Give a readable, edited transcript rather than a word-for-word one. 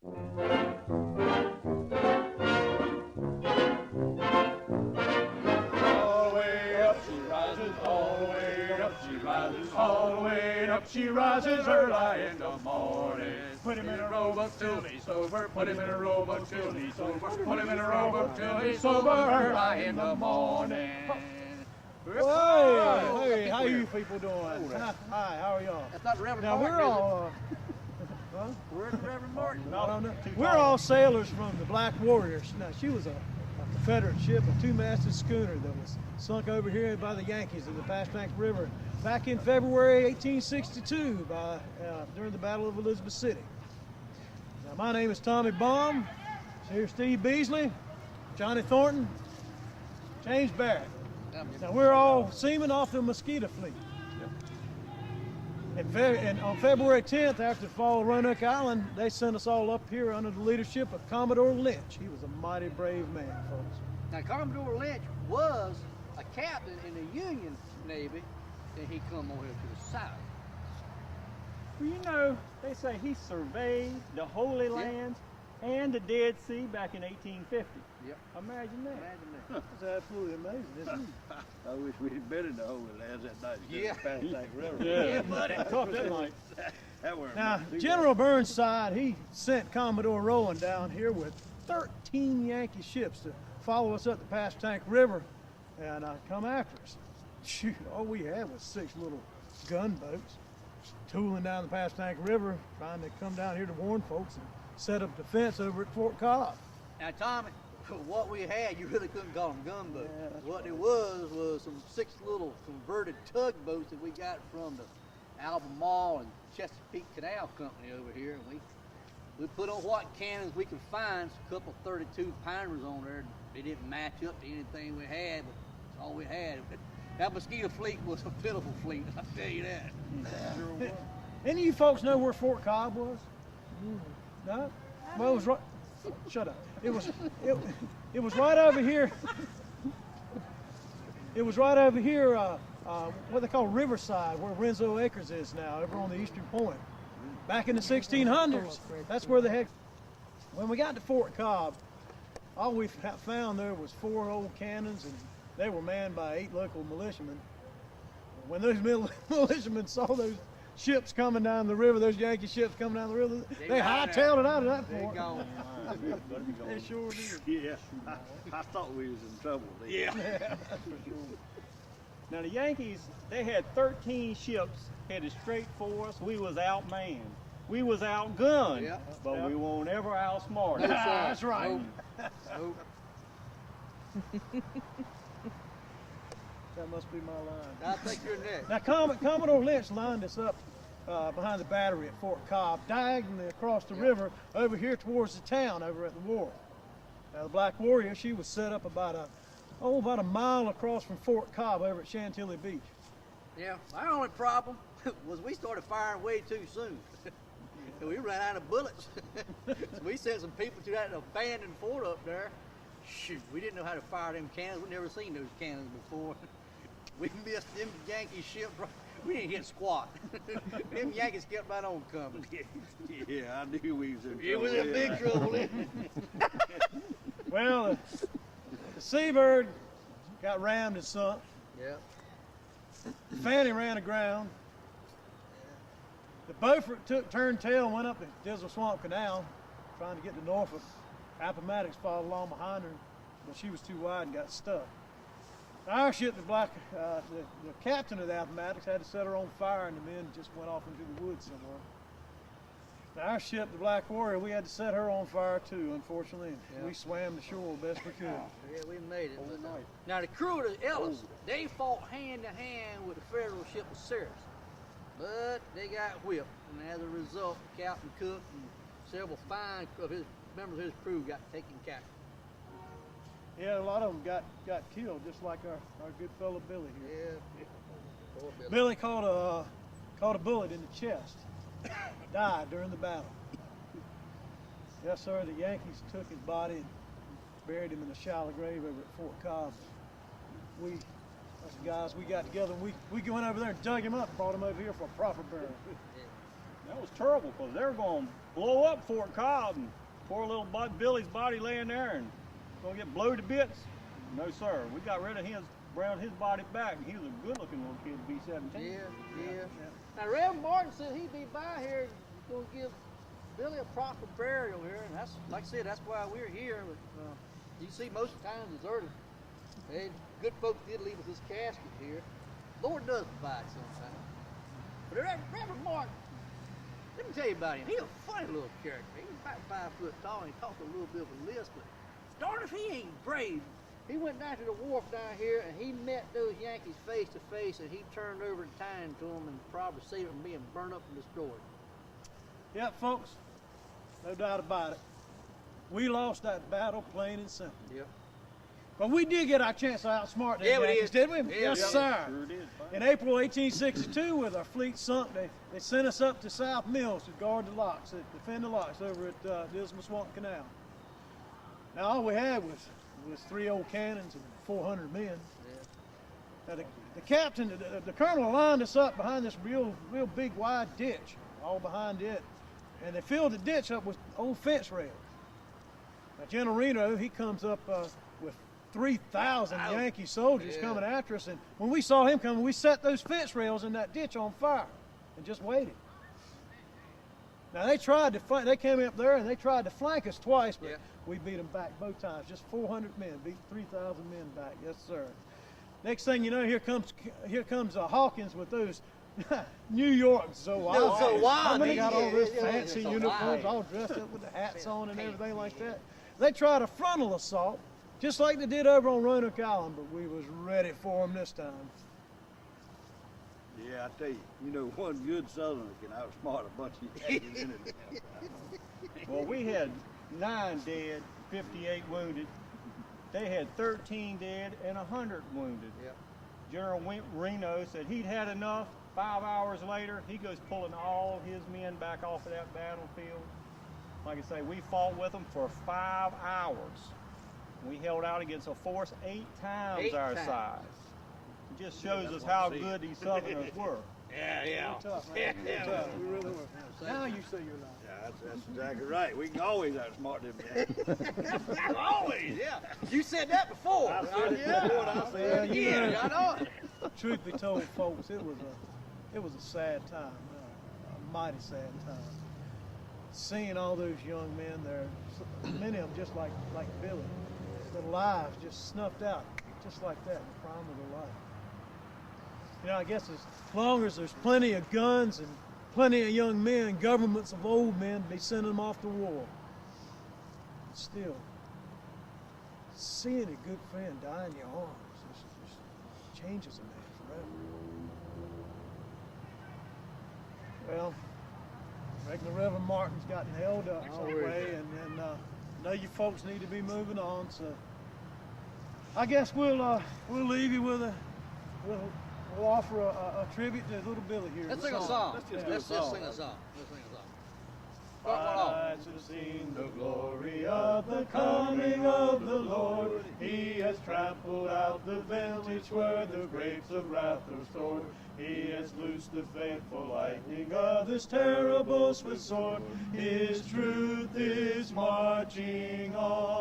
All the way up she rises, all the way up she rises, all the way up she rises early in the morning. Put him in a rowboat till he's sober, put him in a rowboat till he's sober, put him in a rowboat till he's sober early in the morning. Hey, how you people doing? Hi, how are y'all? That's not the Reverend Now Martin, we're all, Where's the Reverend Martin? we're all sailors from the Black Warriors. Now she was a Confederate ship, a two-masted schooner that was sunk over here by the Yankees in the Pastank River back in February 1862 during the Battle of Elizabeth City. Now my name is Tommy Baum. Here's Steve Beasley, Johnny Thornton, James Barrett. Now we're all seamen off the Mosquito Fleet. And on February 10th, after the fall of Roanoke Island, they sent us all up here under the leadership of Commodore Lynch. He was a mighty brave man, folks. Now, Commodore Lynch was a captain in the Union Navy, and he come over here to the south. Well, you know, they say he surveyed the Holy Lands and the Dead Sea back in 1850. Yep. Imagine that. Imagine that. It's absolutely amazing, isn't it? I wish we'd have been in the Holy Lands that night. Yeah. Pastank River. Yeah, buddy. Talk that night. That were Now, General Burnside, he sent Commodore Rowland down here with 13 Yankee ships to follow us up the Pastank River and come after us. Shoot, all we had was 6 little gunboats tooling down the Pastank River, trying to come down here to warn folks and set up defense over at Fort Cobb. Now, Tommy, what we had, you really couldn't call them gunboats. Yeah, that's What it was some 6 little converted tugboats that we got from the Albemarle and Chesapeake Canal Company over here, and we put on what cannons we could find, a couple 32 pounders on there. They didn't match up to anything we had, but that's all we had. That Mosquito Fleet was a pitiful fleet, I'll tell you that. Sure was. Any of you folks know where Fort Cobb was? No? Well, it was right. Shut up. It was right over here. It was right over here, what they call Riverside, where Renzo Acres is now, over on the eastern point. Back in the 1600s, that's where they had. When we got to Fort Cobb, all we found there was 4 old cannons, and they were manned by 8 local militiamen. When those militiamen saw those ships coming down the river, those Yankee ships coming down the river, they hightailed it out of that They fort. gone. They sure did. Yeah, I thought we was in trouble then. Yeah. Now the Yankees, they had 13 ships headed straight for us. We was outmanned. We was outgunned, Yeah. but we won't ever outsmart. No, sir. That's right. Nope. That must be my line. I think you're next. Now, Commodore Lynch lined us up behind the battery at Fort Cobb, diagonally across the river over here towards the town over at the wharf. Now, the Black Warrior, she was set up about a mile across from Fort Cobb over at Chantilly Beach. Yeah, our only problem was we started firing way too soon. And we ran out of bullets. So we sent some people to that abandoned fort up there. Shoot, we didn't know how to fire them cannons. We'd never seen those cannons before. We missed them Yankee ships. We didn't hit squat. Them Yankees kept right on coming. Yeah, I knew we was in trouble. It was in big trouble. Well, the Seabird got rammed and sunk. Yeah. The Fanny ran aground. The Beaufort turned tail and went up the Dizzle Swamp Canal, trying to get to Norfolk. Appomattox followed along behind her, but she was too wide and got stuck. Our ship, the captain of the Appomattox, had to set her on fire, and the men just went off into the woods somewhere. Now, our ship, the Black Warrior, we had to set her on fire too, unfortunately. And we swam the shore best we could. Yeah, we made it. Now the crew of the Ellis, they fought hand to hand with the federal ship of Ceres. But they got whipped, and as a result, Captain Cook and several fine of his members of his crew got taken captive. Yeah, a lot of them got killed, just like our good fellow Billy here. Yeah. Poor Billy. Billy caught a bullet in the chest. Died during the battle. Yes, sir. The Yankees took his body and buried him in a shallow grave over at Fort Cobb. Us guys, we got together and we went over there and dug him up and brought him over here for a proper burial. That was terrible because they were going to blow up Fort Cobb and poor little Billy's body laying there and going to get blowed to bits. No, sir. We got rid of his, brought his body back, and he was a good-looking little kid to be 17. Yeah. Now, Reverend Martin said he'd be by here and going to give Billy a proper burial here, and that's, like I said, that's why we're here. But, you see, most of the time deserted. Hey, good folks did leave us his casket here. Lord does provide sometimes. But Reverend Martin, let me tell you about him. He's a funny little character. He's about 5 foot tall, and he talks a little bit of a lisp, but darn if he ain't brave. He went down to the wharf down here, and he met those Yankees face to face, and he turned over the time to them and probably saved them being burned up and destroyed. Yep, folks, no doubt about it. We lost that battle plain and simple. Yep. But we did get our chance to outsmart the Yeah, we Yankees, did. did we? Yeah, Yes, we sir. Sure did. In April 1862, with our fleet sunk, they sent us up to South Mills to guard the locks, to defend the locks over at Dismal Swamp Canal. Now, all we had was 3 old cannons and 400 men. Yeah. Now, the captain, the colonel lined us up behind this real big wide ditch, all behind it, and they filled the ditch up with old fence rails. Now, General Reno, he comes up with 3,000 Yankee soldiers coming after us, and when we saw him coming, we set those fence rails in that ditch on fire and just waited. Now, they tried to fight. They came up there and they tried to flank us twice, but we beat them back both times. Just 400 men, beat 3,000 men back. Yes, sir. Next thing you know, here comes Hawkins with those New York Zawadi. How many got all this fancy uniforms, all dressed up with the hats on and everything like that? They tried a frontal assault, just like they did over on Roanoke Island, but we was ready for them this time. Yeah, I tell you, one good Southerner can outsmart a bunch of Yankees in it. Well, we had 9 dead, 58 wounded. They had 13 dead and 100 wounded. Yep. General Reno said he'd had enough. 5 hours later, he goes pulling all his men back off of that battlefield. Like I say, we fought with them for 5 hours. We held out against a force 8 times our size. It just shows us how good these Southerners were. Yeah. Tough, man. Tough. We really were. Now you say you're not. Yeah, that's exactly right. We can always outsmart them Yankees. Always, yeah. You said that before. I said it before, and I say it again. I know it. Truth be told, folks, it was a sad time, a mighty sad time. Seeing all those young men there, many of them just like Billy, their lives just snuffed out, just like that, in the prime of their life. I guess as long as there's plenty of guns and plenty of young men, governments of old men be sending them off to war. But still, seeing a good friend die in your arms just changes a man forever. Well, I reckon the Reverend Martin's gotten held up some way, and I know you folks need to be moving on, so I guess we'll leave you with we'll offer a tribute to little Billy here. Let's sing a song. Let's just sing a song. I have seen the glory of the coming of the Lord. He has trampled out the vintage where the grapes of wrath are stored. He has loosed the fateful lightning of this terrible swift sword. His truth is marching on.